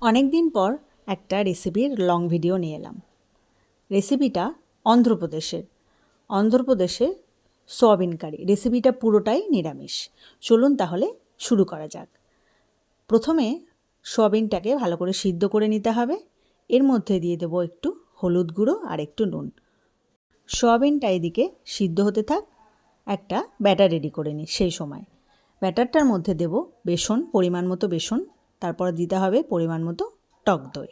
অনেক দিন পর একটা রেসিপির লং ভিডিও নিয়ে এলাম। রেসিপিটা অন্ধ্রপ্রদেশের সয়াবিন কারি। রেসিপিটা পুরোটাই নিরামিষ। চলুন তাহলে শুরু করা যাক। প্রথমে সয়াবিনটাকে ভালো করে সিদ্ধ করে নিতে হবে। এর মধ্যে দিয়ে দেবো একটু হলুদ গুঁড়ো আর একটু নুন। সয়াবিনটা এদিকে সিদ্ধ হতে থাক, একটা ব্যাটার রেডি করে নিই। সেই সময় ব্যাটারটার মধ্যে দেব বেসন, পরিমাণ মতো বেসন, তারপর দিতে হবে পরিমাণ মতো টক দই।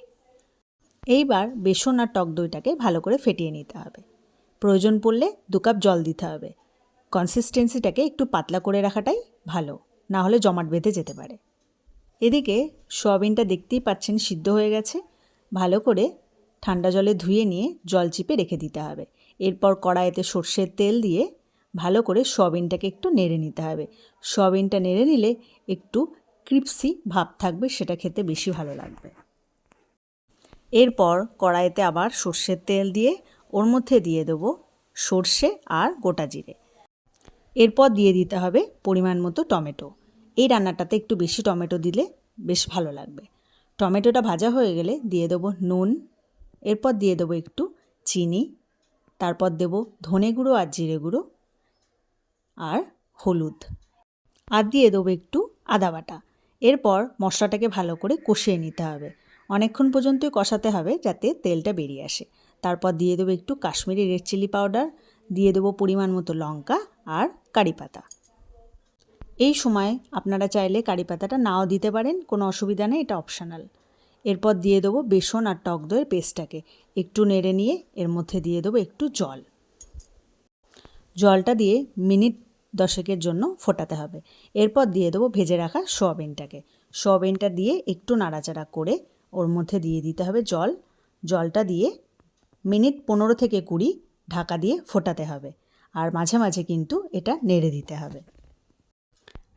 এইবার বেসন আর টক দইটাকে ভালো করে ফেটিয়ে নিতে হবে। প্রয়োজন পড়লে 2 কাপ জল দিতে হবে। কনসিস্টেন্সিটাকে একটু পাতলা করে রাখাটাই ভালো, না হলে জমাট বেঁধে যেতে পারে। এদিকে সয়াবিনটা দেখতেই পাচ্ছেন সিদ্ধ হয়ে গেছে। ভালো করে ঠান্ডা জলে ধুয়ে নিয়ে জল চিপে রেখে দিতে হবে। এরপর কড়াইতে সর্ষের তেল দিয়ে ভালো করে সয়াবিনটাকে একটু নেড়ে নিতে হবে। সয়াবিনটা নেড়ে নিলে একটু ক্রিপসি ভাব থাকবে, সেটা খেতে বেশি ভালো লাগবে। এরপর কড়াইতে আবার সর্ষের তেল দিয়ে ওর মধ্যে দিয়ে দেবো সর্ষে আর গোটা জিরে। এরপর দিয়ে দিতে হবে পরিমাণ মতো টমেটো। এই রান্নাটাতে একটু বেশি টমেটো দিলে বেশ ভালো লাগবে। টমেটোটা ভাজা হয়ে গেলে দিয়ে দেবো নুন, এরপর দিয়ে দেবো একটু চিনি, তারপর দেবো ধনে গুঁড়ো আর জিরে গুঁড়ো আর হলুদ, আর দিয়ে দেবো একটু আদা বাটা। এরপর মশলাটাকে ভালো করে কষিয়ে নিতে হবে। অনেকক্ষণ পর্যন্তই কষাতে হবে যাতে তেলটা বেরিয়ে আসে। তারপর দিয়ে দেবো একটু কাশ্মীরি রেড চিলি পাউডার, দিয়ে দেবো পরিমাণ মতো লঙ্কা আর কারি পাতা। এই সময় আপনারা চাইলে কারি পাতাটা নাও দিতে পারেন, কোনো অসুবিধা নেই, এটা অপশনাল। এরপর দিয়ে দেবো বেসন আর টক দইয়ের পেস্টটাকে একটু নেড়ে নিয়ে এর মধ্যে দিয়ে দেবো একটু জল। জলটা দিয়ে মিনিট 10 জন্য ফোটাতে হবে। এরপর দিয়ে দেবো ভেজে রাখা সয়াবিনটা দিয়ে একটু নাড়াচাড়া করে ওর মধ্যে দিয়ে দিতে হবে জল। জলটা দিয়ে মিনিট 15 থেকে 20 ঢাকা দিয়ে ফোটাতে হবে, আর মাঝে মাঝে কিন্তু এটা নেড়ে দিতে হবে।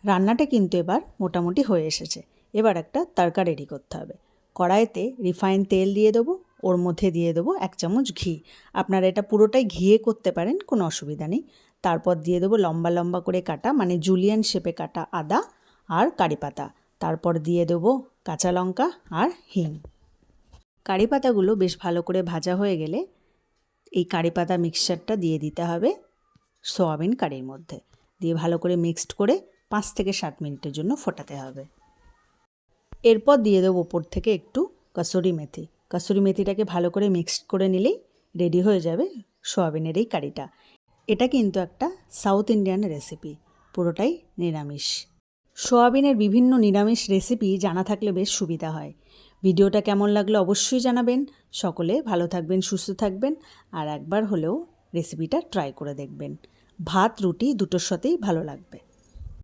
রান্নাটা কিন্তু এবার মোটামুটি হয়ে এসেছে। এবার একটা তড়কা রেডি করতে হবে। কড়াইতে রিফাইন তেল দিয়ে দেবো, ওর মধ্যে দিয়ে দেবো 1 চামচ ঘি। আপনারা এটা পুরোটাই ঘিয়ে করতে পারেন, কোনো অসুবিধা নেই। তারপর দিয়ে দেবো লম্বা লম্বা করে কাটা, মানে জুলিয়ান শেপে কাটা আদা আর কারি পাতা। তারপর দিয়ে দেবো কাঁচা লঙ্কা আর হিং। কারি পাতাগুলো বেশ ভালো করে ভাজা হয়ে গেলে এই কারি পাতা মিক্সচারটা দিয়ে দিতে হবে সয়াবিন কারির মধ্যে, দিয়ে ভালো করে মিক্সড করে 5 থেকে 7 মিনিটের জন্য ফোটাতে হবে। এরপর দিয়ে দেবো ওপর থেকে একটু কসুরি মেথি। কসুরি মেথিটাকে ভালো করে মিক্সড করে নিলেই রেডি হয়ে যাবে সয়াবিনের এই কারিটা। এটা কিন্তু একটা সাউথ ইন্ডিয়ান রেসিপি, পুরোটাই নিরামিষ। সয়াবিনের বিভিন্ন নিরামিষ রেসিপি জানা থাকলে বেশ সুবিধা হয়। ভিডিওটা কেমন লাগলো অবশ্যই জানাবেন। সকলে ভালো থাকবেন, সুস্থ থাকবেন, আর একবার হলেও রেসিপিটা ট্রাই করে দেখবেন। ভাত রুটি দুটোর সাথেই ভালো লাগবে।